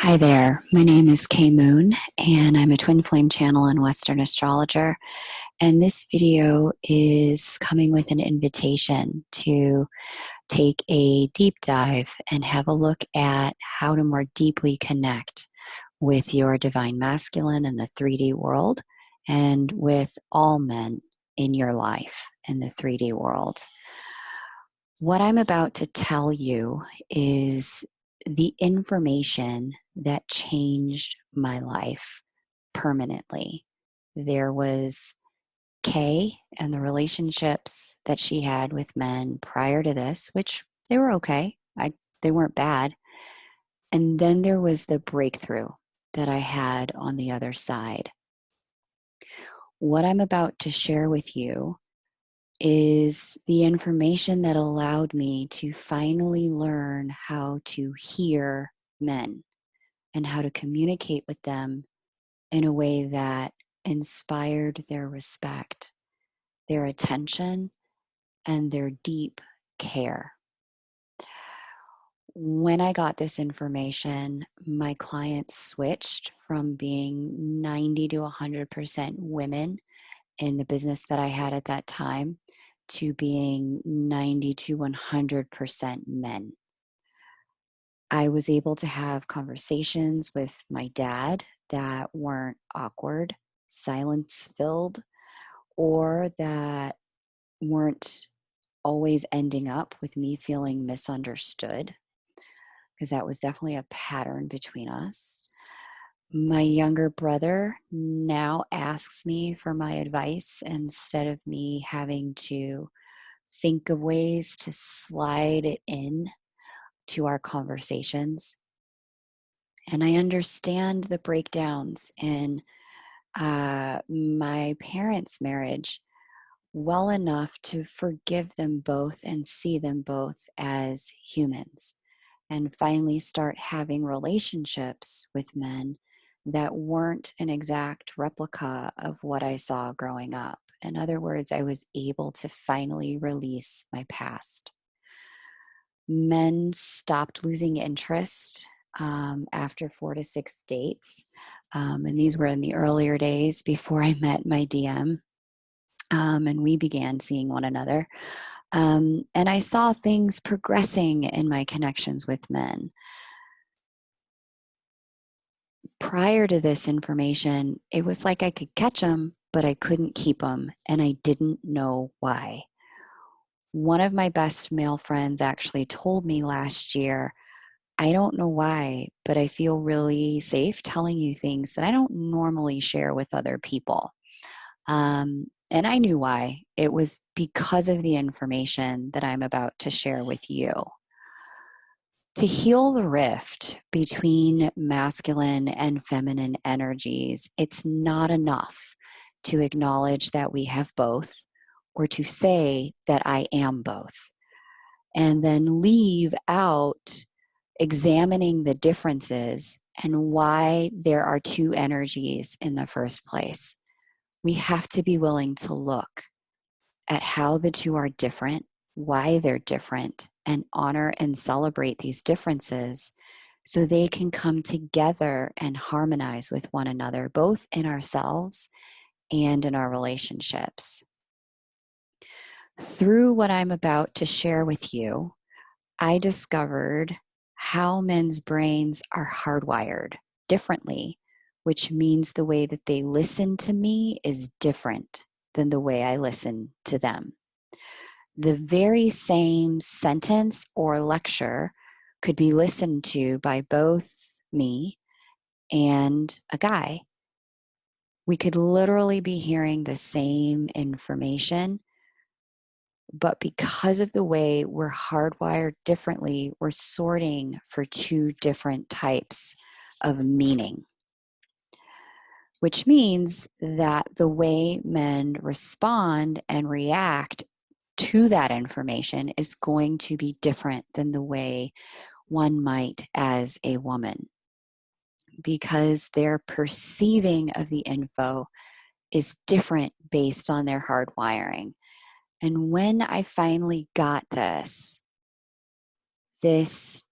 Hi there, my name is Kay Moon, and I'm a twin flame channel and Western astrologer. And this video is coming with an invitation to take a deep dive and have a look at how to more deeply connect with your divine masculine in the 3D world and with all men in your life in the 3D world. What I'm about to tell you is the information that changed my life permanently. There was Kay and the relationships that she had with men prior to this, which they were okay. They weren't bad. And then there was the breakthrough that I had on the other side. What I'm about to share with you is the information that allowed me to finally learn how to hear men and how to communicate with them in a way that inspired their respect, their attention, and their deep care. When I got this information, my clients switched from being 90 to 100% women in the business that I had at that time to being 90 to 100% men. I was able to have conversations with my dad that weren't awkward, silence filled, or that weren't always ending up with me feeling misunderstood, because that was definitely a pattern between us. My younger brother now asks me for my advice instead of me having to think of ways to slide it in to our conversations. And I understand the breakdowns in my parents' marriage well enough to forgive them both and see them both as humans, and finally start having relationships with men that weren't an exact replica of what I saw growing up. In other words, I was able to finally release my past. Men stopped losing interest after 4 to 6 dates. And these were in the earlier days before I met my DM. And we began seeing one another. And I saw things progressing in my connections with men. Prior to this information, it was like I could catch them, but I couldn't keep them, and I didn't know why. One of my best male friends actually told me last year, I don't know why, but I feel really safe telling you things that I don't normally share with other people. And I knew why. It was because of the information that I'm about to share with you. To heal the rift between masculine and feminine energies, it's not enough to acknowledge that we have both or to say that I am both, and then leave out examining the differences and why there are two energies in the first place. We have to be willing to look at how the two are different, why they're different, and honor and celebrate these differences so they can come together and harmonize with one another, both in ourselves and in our relationships. Through what I'm about to share with you, I discovered how men's brains are hardwired differently, which means the way that they listen to me is different than the way I listen to them. The very same sentence or lecture could be listened to by both me and a guy. We could literally be hearing the same information, but because of the way we're hardwired differently, we're sorting for two different types of meaning, which means that the way men respond and react to that information is going to be different than the way one might as a woman, because their perceiving of the info is different based on their hardwiring. And when I finally got this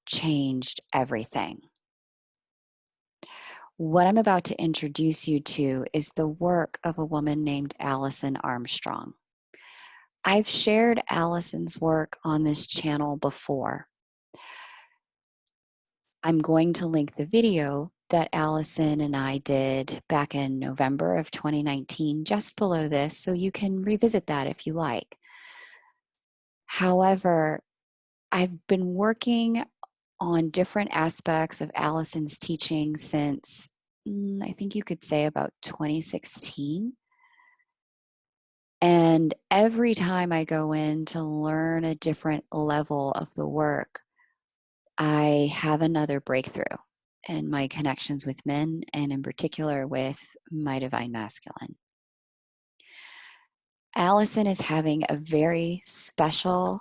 changed everything. What I'm about to introduce you to is the work of a woman named Allison Armstrong. I've shared Allison's work on this channel before. I'm going to link the video that Allison and I did back in November of 2019 just below this, so you can revisit that if you like. However, I've been working on different aspects of Allison's teaching since, I think you could say about 2016. And every time I go in to learn a different level of the work, I have another breakthrough in my connections with men, and in particular with my divine masculine. Allison is having a very special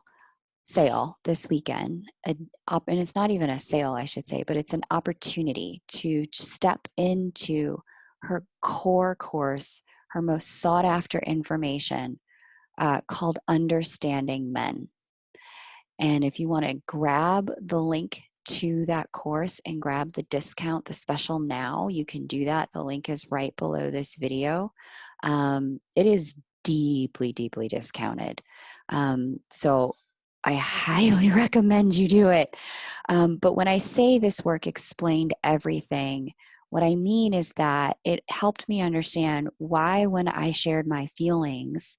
sale this weekend, and it's not even a sale, I should say, but it's an opportunity to step into her core course, her most sought after information called Understanding Men. And if you want to grab the link to that course and grab the discount, the special now, you can do that. The link is right below this video. It is deeply, deeply discounted. So I highly recommend you do it. But when I say this work explained everything, what I mean is that it helped me understand why when I shared my feelings,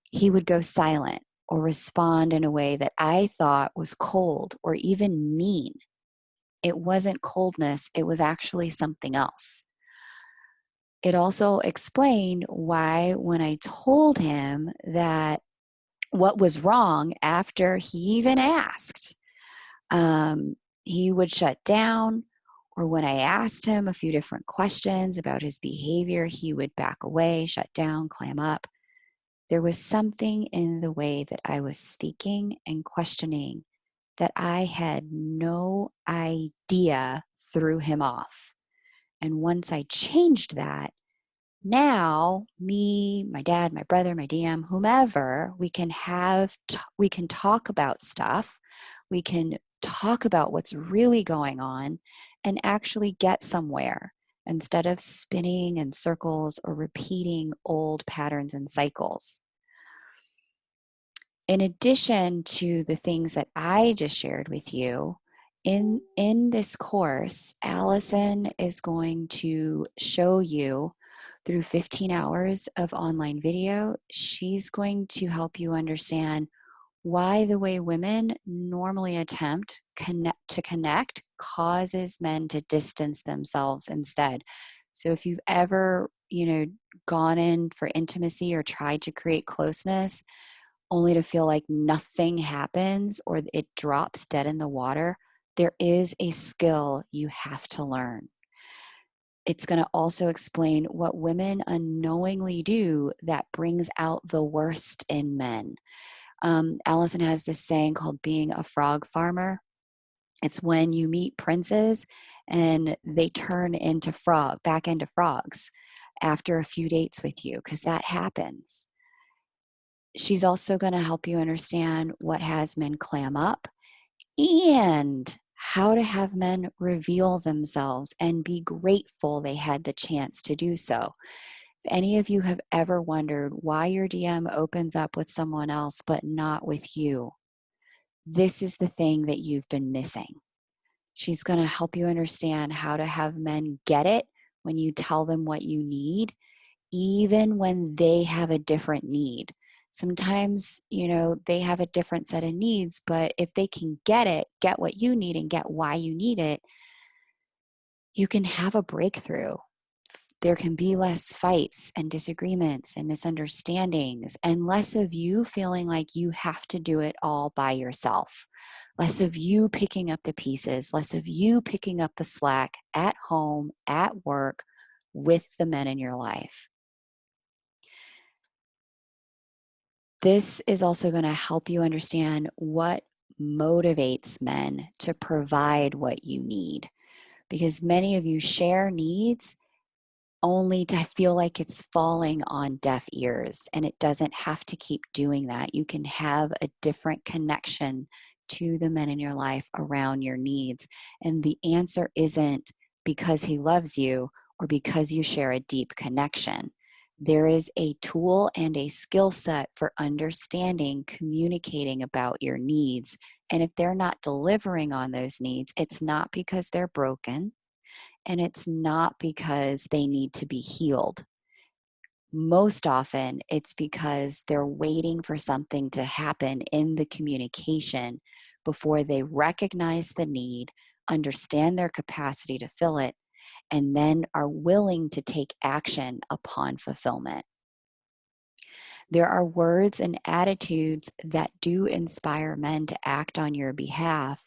he would go silent or respond in a way that I thought was cold or even mean. It wasn't coldness, it was actually something else. It also explained why, when I told him that what was wrong after he even asked, he would shut down. Or when I asked him a few different questions about his behavior, he would back away, shut down, clam up. There was something in the way that I was speaking and questioning that I had no idea threw him off. And once I changed that, now me, my dad, my brother, my DM, whomever, we can talk about stuff. We can talk about what's really going on and actually get somewhere instead of spinning in circles or repeating old patterns and cycles. In addition to the things that I just shared with you, in this course, Allison is going to show you through 15 hours of online video. She's going to help you understand why the way women normally attempt to connect causes men to distance themselves instead. So if you've ever, gone in for intimacy or tried to create closeness only to feel like nothing happens or it drops dead in the water, there is a skill you have to learn. It's going to also explain what women unknowingly do that brings out the worst in men. Allison has this saying called being a frog farmer. It's when you meet princes and they turn back into frogs after a few dates with you, because that happens. She's also going to help you understand what has men clam up and how to have men reveal themselves and be grateful they had the chance to do so. If any of you have ever wondered why your DM opens up with someone else but not with you, this is the thing that you've been missing. She's going to help you understand how to have men get it when you tell them what you need, even when they have a different need. Sometimes, they have a different set of needs, but if they can get what you need and get why you need it, you can have a breakthrough. There can be less fights and disagreements and misunderstandings, and less of you feeling like you have to do it all by yourself. Less of you picking up the pieces, less of you picking up the slack at home, at work, with the men in your life. This is also going to help you understand what motivates men to provide what you need, because many of you share needs only to feel like it's falling on deaf ears, and it doesn't have to keep doing that. You can have a different connection to the men in your life around your needs, and the answer isn't because he loves you or because you share a deep connection. There is a tool and a skill set for understanding, communicating about your needs. And if they're not delivering on those needs, it's not because they're broken and it's not because they need to be healed. Most often, it's because they're waiting for something to happen in the communication before they recognize the need, understand their capacity to fill it, and then are willing to take action upon fulfillment. There are words and attitudes that do inspire men to act on your behalf,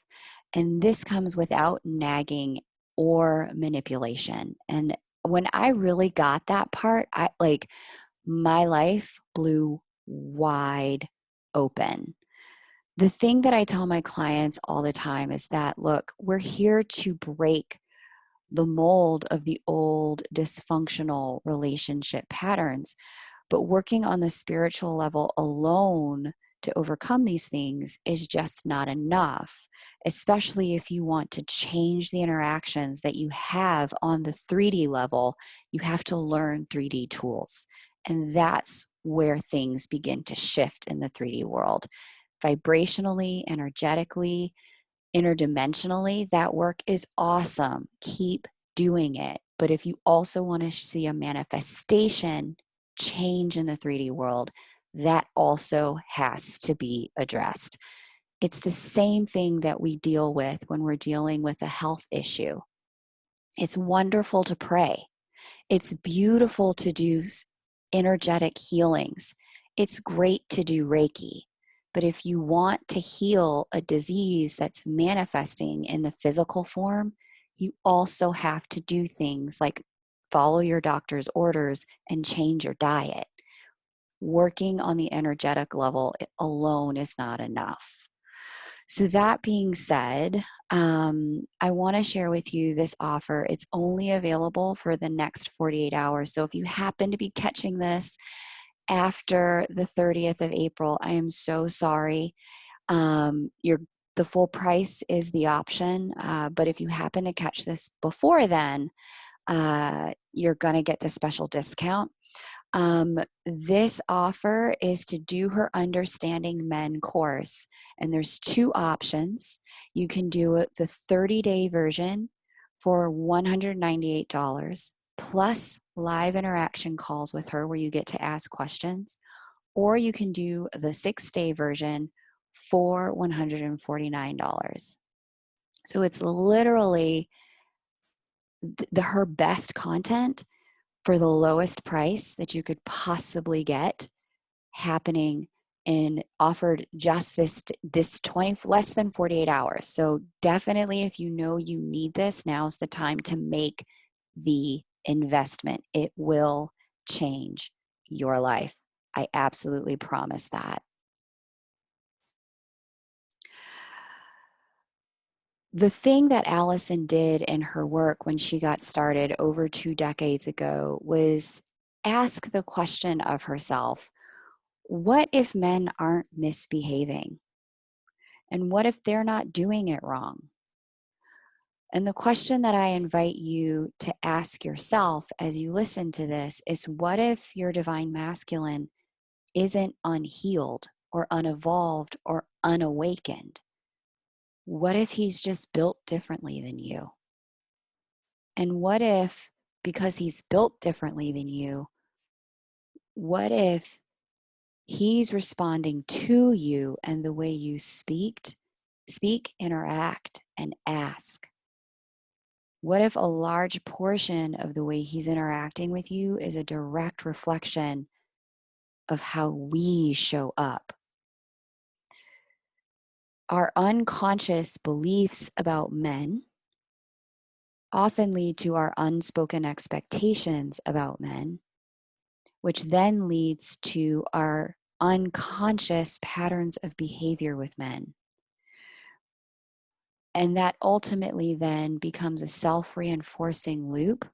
and this comes without nagging or manipulation. And when I really got that part, my life blew wide open. The thing that I tell my clients all the time is that, look, we're here to break the mold of the old dysfunctional relationship patterns. But working on the spiritual level alone to overcome these things is just not enough, especially if you want to change the interactions that you have on the 3D level. You have to learn 3D tools. And that's where things begin to shift in the 3D world. Vibrationally, energetically, interdimensionally, that work is awesome. Keep doing it. But if you also want to see a manifestation change in the 3D world, that also has to be addressed. It's the same thing that we deal with when we're dealing with a health issue. It's wonderful to pray. It's beautiful to do energetic healings. It's great to do Reiki. But if you want to heal a disease that's manifesting in the physical form, you also have to do things like follow your doctor's orders and change your diet. Working on the energetic level alone is not enough. So that being said, I want to share with you this offer. It's only available for the next 48 hours. So if you happen to be catching this after the 30th of April, I am so sorry. The full price is the option, but if you happen to catch this before then, you're going to get the special discount. This offer is to do her Understanding Men course, and there's two options. You can do it the 30-day version for $198 plus live interaction calls with her where you get to ask questions, or you can do the 6-day version for $149. So it's literally her best content for the lowest price that you could possibly get, happening and offered just this 20 less than 48 hours. So definitely, if you know you need this, now's the time to make the investment. It will change your life. I absolutely promise that. The thing that Allison did in her work when she got started over 2 decades ago was ask the question of herself, what if men aren't misbehaving? And what if they're not doing it wrong? And the question that I invite you to ask yourself as you listen to this is, what if your divine masculine isn't unhealed or unevolved or unawakened? What if he's just built differently than you? And what if, because he's built differently than you, what if he's responding to you and the way you speak, interact, and ask? What if a large portion of the way he's interacting with you is a direct reflection of how we show up? Our unconscious beliefs about men often lead to our unspoken expectations about men, which then leads to our unconscious patterns of behavior with men. And that ultimately then becomes a self-reinforcing loop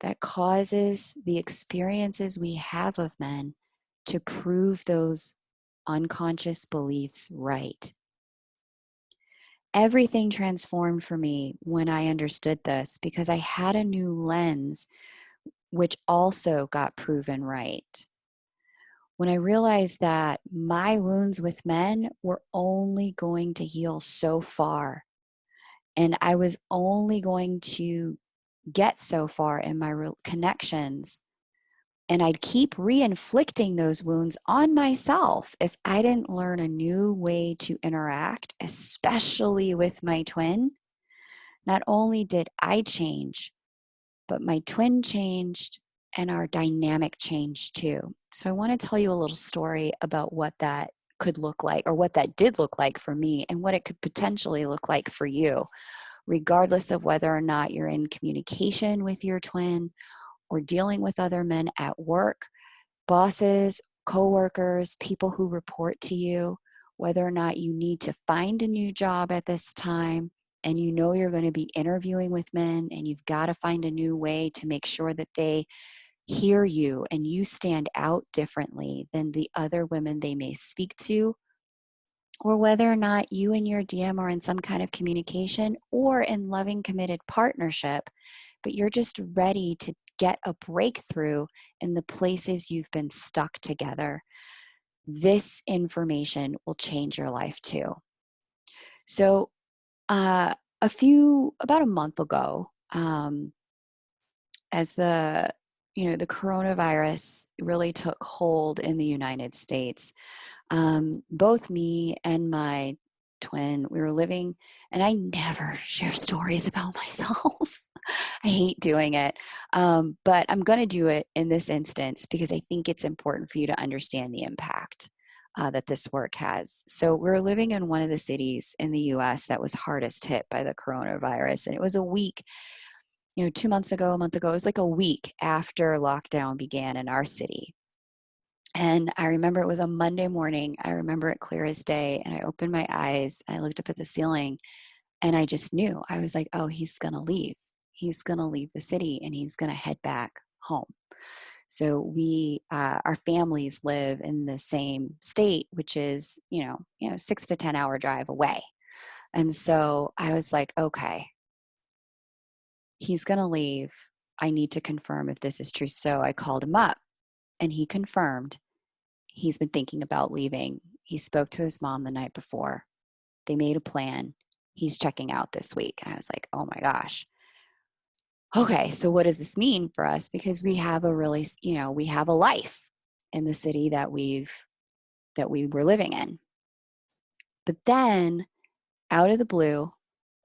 that causes the experiences we have of men to prove those unconscious beliefs right. everything transformed for me when I understood this, because I had a new lens, which also got proven right. When I realized that my wounds with men were only going to heal so far, and I was only going to get so far in my connections, and I'd keep re-inflicting those wounds on myself if I didn't learn a new way to interact, especially with my twin. Not only did I change, but my twin changed and our dynamic changed too. So I want to tell you a little story about what that could look like, or what that did look like for me, and what it could potentially look like for you, regardless of whether or not you're in communication with your twin or dealing with other men at work, bosses, coworkers, people who report to you, whether or not you need to find a new job at this time, and you know you're going to be interviewing with men, and you've got to find a new way to make sure that they hear you and you stand out differently than the other women they may speak to, or whether or not you and your DM are in some kind of communication or in loving, committed partnership, but you're just ready to get a breakthrough in the places you've been stuck together. This information will change your life too. So, about a month ago, as the coronavirus really took hold in the United States, both me and my twin, we were living, and I never share stories about myself. I hate doing it. But I'm going to do it in this instance because I think it's important for you to understand the impact that this work has. So we're living in one of the cities in the US that was hardest hit by the coronavirus. And it was a week, 2 months ago, a month ago, it was like a week after lockdown began in our city. And I remember it was a Monday morning. I remember it clear as day. And I opened my eyes, I looked up at the ceiling, and I just knew. I was like, oh, he's going to leave. He's going to leave the city and he's going to head back home. So our families live in the same state, which is, 6 to 10 hour drive away. And so I was like, okay, he's going to leave. I need to confirm if this is true. So I called him up and he confirmed he's been thinking about leaving. He spoke to his mom the night before. They made a plan. He's checking out this week. And I was like, oh my gosh. Okay, so what does this mean for us? Because we have we have a life in the city that we were living in. But then, out of the blue,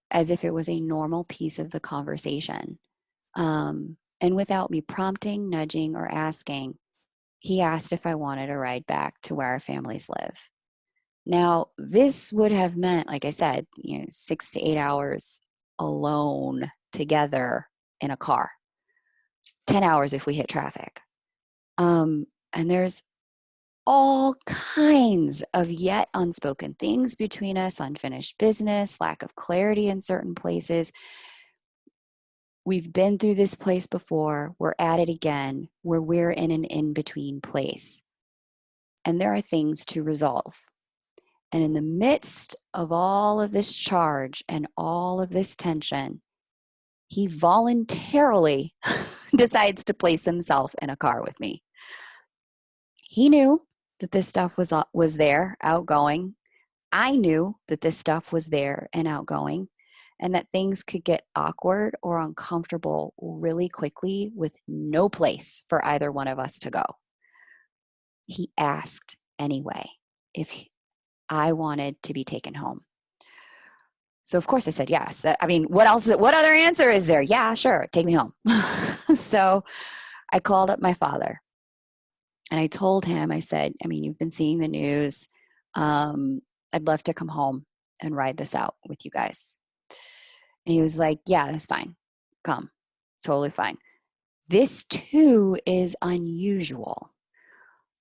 as if it was a normal piece of the conversation, and without me prompting, nudging, or asking, he asked if I wanted a ride back to where our families live. Now, this would have meant, like I said, 6 to 8 hours alone together in a car. 10 hours if we hit traffic. And there's all kinds of yet unspoken things between us, unfinished business, lack of clarity in certain places. We've been through this place before. We're at it again, where we're in an in-between place. And there are things to resolve. And in the midst of all of this charge and all of this tension, he voluntarily decides to place himself in a car with me. He knew that this stuff was there, outgoing. I knew that this stuff was there and outgoing, and that things could get awkward or uncomfortable really quickly with no place for either one of us to go. He asked anyway if I wanted to be taken home. So of course I said yes. What other answer is there? Yeah, sure, take me home. So I called up my father and I told him, I said, you've been seeing the news. I'd love to come home and ride this out with you guys. And he was like, yeah, that's fine. Come. Totally fine. This too is unusual.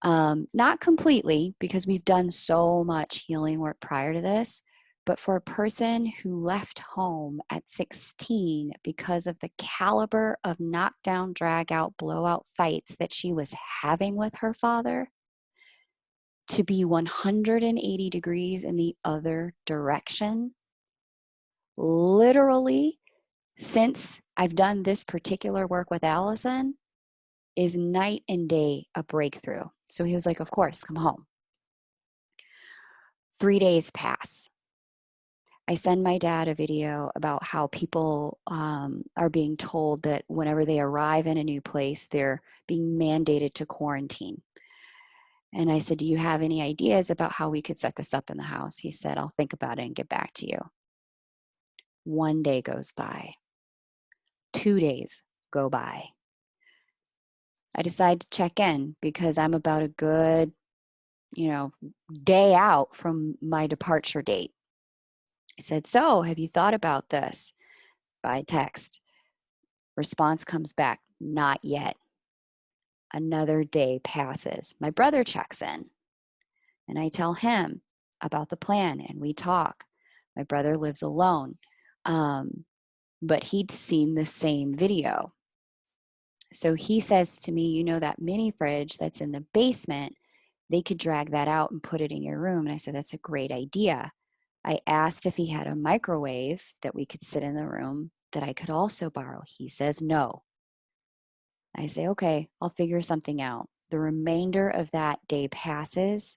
Not completely, because we've done so much healing work prior to this, but for a person who left home at 16 because of the caliber of knockdown, drag out, blowout fights that she was having with her father, to be 180 degrees in the other direction Literally, since I've done this particular work with Allison, is night and day a breakthrough. So he was like, of course, come home. 3 days pass. I send my dad a video about how people are being told that whenever they arrive in a new place, they're being mandated to quarantine. And I said, do you have any ideas about how we could set this up in the house? He said, I'll think about it and get back to you. 1 day goes by. 2 days go by. I decide to check in because I'm about a good, day out from my departure date. I said, so have you thought about this? By text. Response comes back, not yet. Another day passes. My brother checks in and I tell him about the plan and we talk. My brother lives alone, but he'd seen the same video. So he says to me, that mini fridge that's in the basement, they could drag that out and put it in your room. And I said, that's a great idea. I asked if he had a microwave that we could sit in the room that I could also borrow. He says no. I say, okay, I'll figure something out. The remainder of that day passes,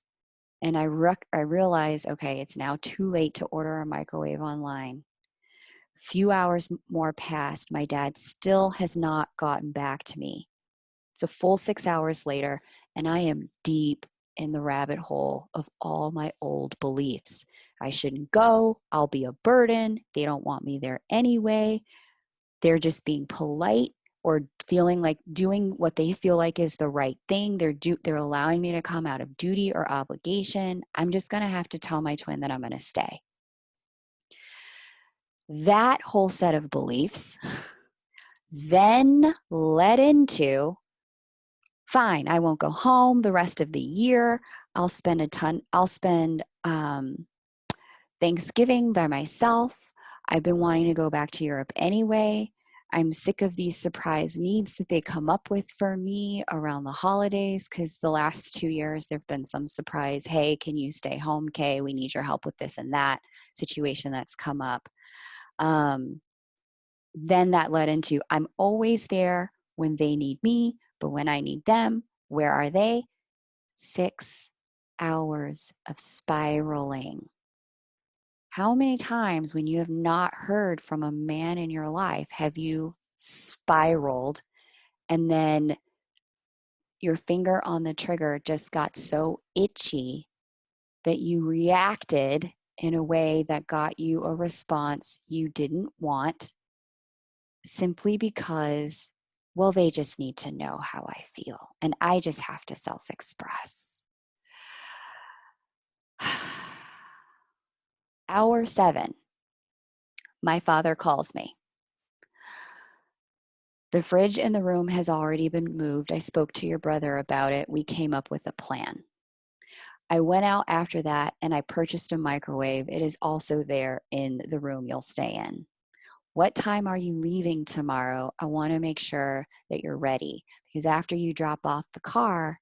and I realize, okay, it's now too late to order a microwave online. A few hours more passed. My dad still has not gotten back to me. It's a full 6 hours later, and I am deep in the rabbit hole of all my old beliefs. I shouldn't go. I'll be a burden. They don't want me there anyway. They're just being polite or feeling like doing what they feel like is the right thing. They're allowing me to come out of duty or obligation. I'm just going to have to tell my twin that I'm going to stay. That whole set of beliefs then led into, fine, I won't go home the rest of the year. I'll spend Thanksgiving by myself. I've been wanting to go back to Europe anyway. I'm sick of these surprise needs that they come up with for me around the holidays, because the last 2 years there have been some surprise, hey, can you stay home, Kay? We need your help with this and that situation that's come up. Then that led into, I'm always there when they need me, but when I need them, where are they? 6 hours of spiraling. How many times when you have not heard from a man in your life have you spiraled and then your finger on the trigger just got so itchy that you reacted in a way that got you a response you didn't want, simply because, well, they just need to know how I feel and I just have to self-express. Hour 7, my father calls me. The fridge in the room has already been moved. I spoke to your brother about it. We came up with a plan. I went out after that and I purchased a microwave. It is also there in the room you'll stay in. What time are you leaving tomorrow? I want to make sure that you're ready, because after you drop off the car,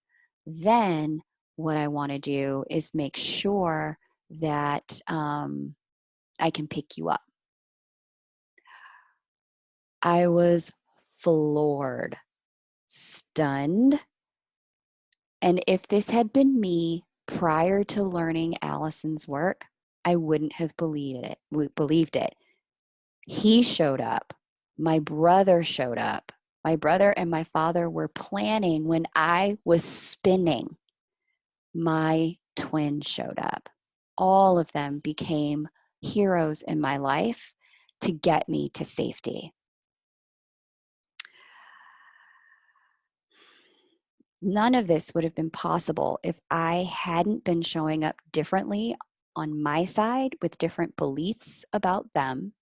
then what I want to do is make sure that I can pick you up. I was floored, stunned. And if this had been me prior to learning Allison's work, I wouldn't have believed it. He showed up. My brother showed up. My brother and my father were planning when I was spinning. My twin showed up. All of them became heroes in my life to get me to safety. None of this would have been possible if I hadn't been showing up differently on my side with different beliefs about them,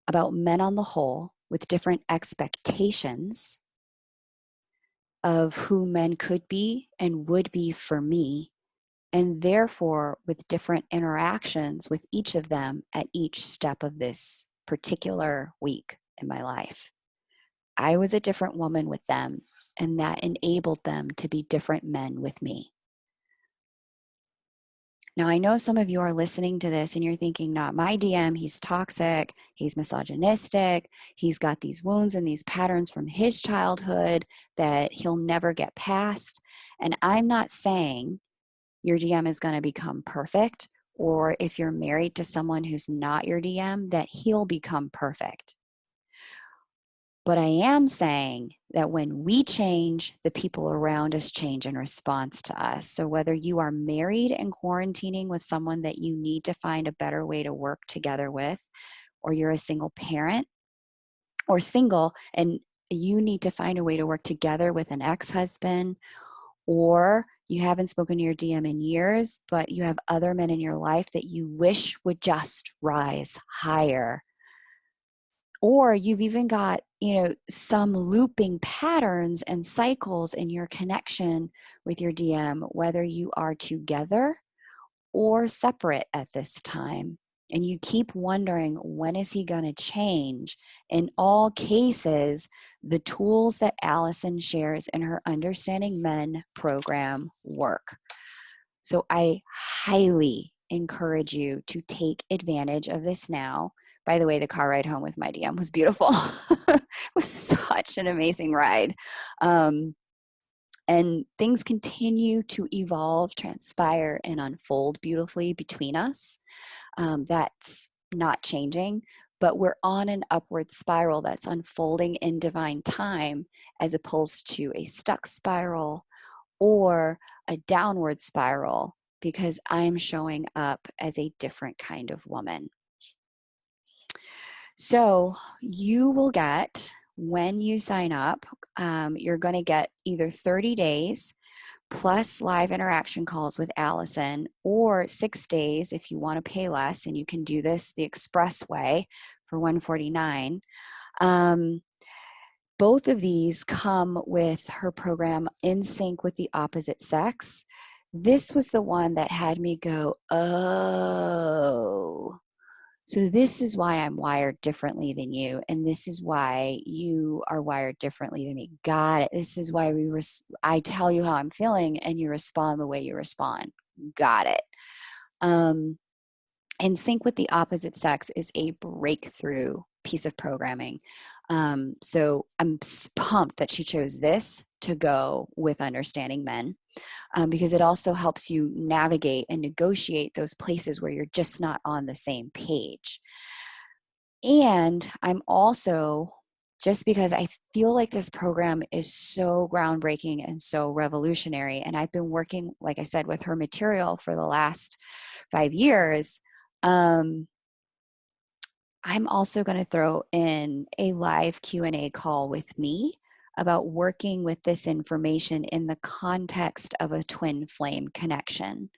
about men on the whole, with different expectations of who men could be and would be for me, and therefore with different interactions with each of them at each step of this particular week in my life. I was a different woman with them, and that enabled them to be different men with me. Now, I know some of you are listening to this and you're thinking, not my DM, he's toxic, he's misogynistic, he's got these wounds and these patterns from his childhood that he'll never get past. And I'm not saying your DM is going to become perfect, or if you're married to someone who's not your DM, that he'll become perfect. But I am saying that when we change, the people around us change in response to us. So whether you are married and quarantining with someone that you need to find a better way to work together with, or you're a single parent or single and you need to find a way to work together with an ex-husband, or you haven't spoken to your DM in years, but you have other men in your life that you wish would just rise higher, or you've even got, some looping patterns and cycles in your connection with your DM, whether you are together or separate at this time. And you keep wondering, when is he going to change? In all cases, the tools that Allison shares in her Understanding Men program work. So I highly encourage you to take advantage of this now. By the way, the car ride home with my DM was beautiful. It was such an amazing ride. And things continue to evolve, transpire, and unfold beautifully between us. That's not changing, but we're on an upward spiral that's unfolding in divine time, as opposed to a stuck spiral or a downward spiral, because I'm showing up as a different kind of woman. So you will get, when you sign up, you're going to get either 30 days plus live interaction calls with Allison, or 6 days if you want to pay less, and you can do this the express way for $149. Both of these come with her program, In Sync with the Opposite Sex. This was the one that had me go, oh, so this is why I'm wired differently than you, and this is why you are wired differently than me. Got it. This is why I tell you how I'm feeling, and you respond the way you respond. Got it. In Sync with the Opposite Sex is a breakthrough piece of programming. So I'm pumped that she chose this to go with Understanding Men, because it also helps you navigate and negotiate those places where you're just not on the same page. And I'm also, just because I feel like this program is so groundbreaking and so revolutionary, and I've been working, like I said, with her material for the last 5 years, I'm also going to throw in a live Q&A call with me about working with this information in the context of a twin flame connection,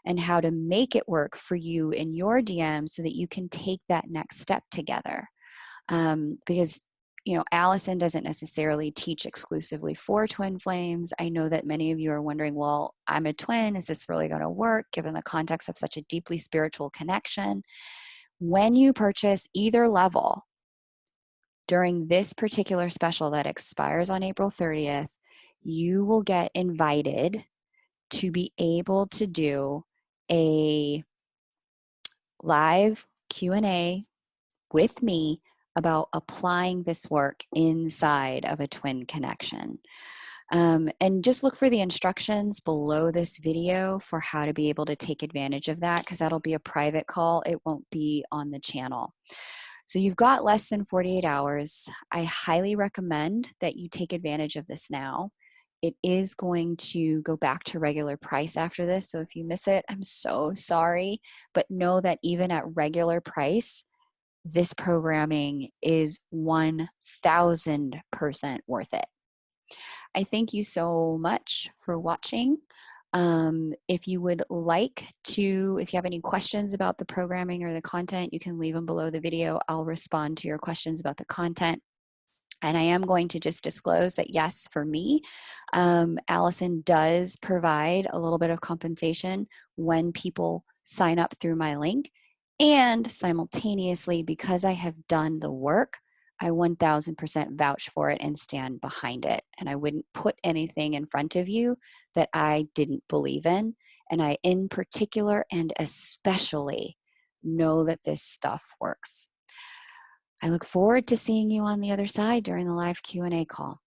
and how to make it work for you in your DM so that you can take that next step together. Because Allison doesn't necessarily teach exclusively for twin flames. I know that many of you are wondering, well, I'm a twin. Is this really going to work given the context of such a deeply spiritual connection? When you purchase either level during this particular special that expires on April 30th, you will get invited to be able to do a live Q&A with me about applying this work inside of a twin connection. And just look for the instructions below this video for how to be able to take advantage of that, because that'll be a private call. It won't be on the channel. So you've got less than 48 hours. I highly recommend that you take advantage of this now. It is going to go back to regular price after this. So if you miss it, I'm so sorry. But know that even at regular price, this programming is 1000% worth it. I thank you so much for watching. If you would like to, if you have any questions about the programming or the content, you can leave them below the video. I'll respond to your questions about the content. And I am going to just disclose that, yes, for me, Allison does provide a little bit of compensation when people sign up through my link. And simultaneously, because I have done the work, I 1000% vouch for it and stand behind it. And I wouldn't put anything in front of you that I didn't believe in. And I, in particular and especially, know that this stuff works. I look forward to seeing you on the other side during the live Q&A call.